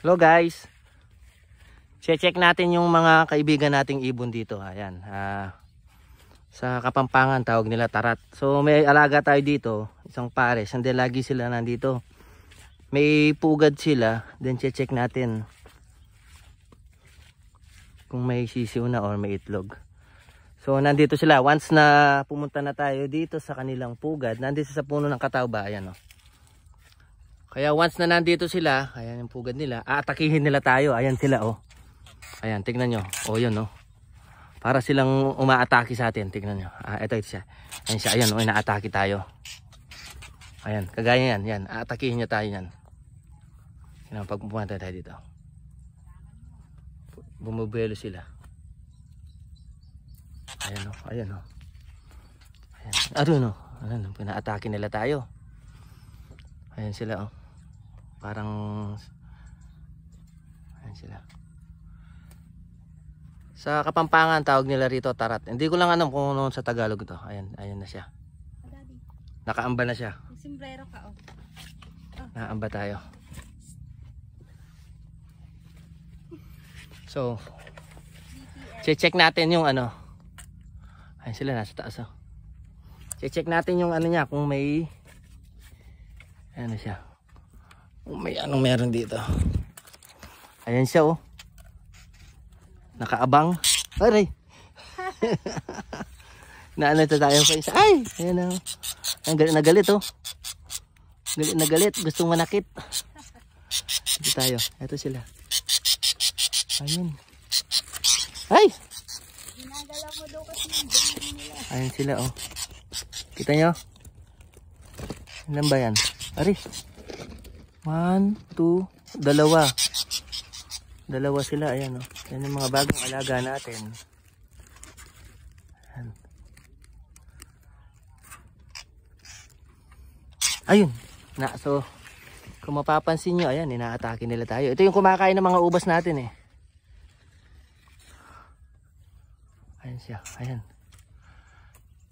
Hello guys. Check natin yung mga kaibigan nating ibon dito. Ayan. Sa Kapampangan tawag nila tarat. So may alaga tayo dito, isang pares. Hindi lagi sila nandito. May pugad sila, then check natin kung may sisiw na or may itlog. So nandito sila. Once na pumunta na tayo dito sa kanilang pugad, nandito sa puno ng katawba, ayan oh. Kaya once na nandito sila, ayan yung pugad nila, aatakihin nila tayo. Ayan sila oh. Ayan, tignan nyo. Oh yun oh. Para silang umaatake sa atin. Tignan nyo. Ito siya. Ayan siya. Ayan oh, inaatake tayo. Ayan, kagaya yan. Yan, aatakihin niya tayo yan. Yan, pag pumunta tayo dito. Bumubuelo sila. Ayan oh, ayan oh. Ayan. Ayan oh. Ayan, pinaatake nila tayo. Ayan sila oh. Parang ayan sila. Sa Kapampangan tawag nila rito tarat. Hindi ko lang alam kung ano sa Tagalog ito. Ayan, ayan na siya. Nakaamba na siya. Sombrero ka oh. Naamba tayo. So, check natin yung ano. Ayan sila nasa taas oh. Check natin yung ano niya kung may ano siya. May anong meron dito. Ayan siya oh. Nakaabang. Aray. Naano ito tayo pa isa. Ay! Ayan oh. Ang galit na galit oh. Galit na galit. Gustong manakit. Ito tayo. Ito sila. Ayan. Ay! Ginagalaw mo daw kasi yung baby nila. Ayan sila oh. Kita nyo? Ilan ba yan? Ari. 1, 2, dalawa. Dalawa sila, ayan oh. Yan yung mga bagong alaga natin. Ayan. Ayun. So, kung mapapansin nyo, ayan, inaatake nila tayo. Ito yung kumakain ng mga ubas natin eh. Ayan siya, ayan.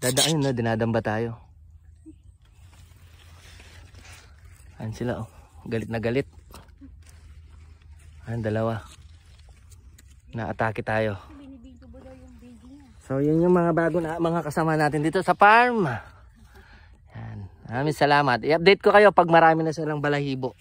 Ayun na, dinadamba tayo. Ayan sila oh. Galit na galit. Ayan, dalawa. Naatake tayo. So yun yung mga bago na mga kasama natin dito sa farm. Ayan. Maraming salamat. I-update ko kayo pag marami na silang balahibo.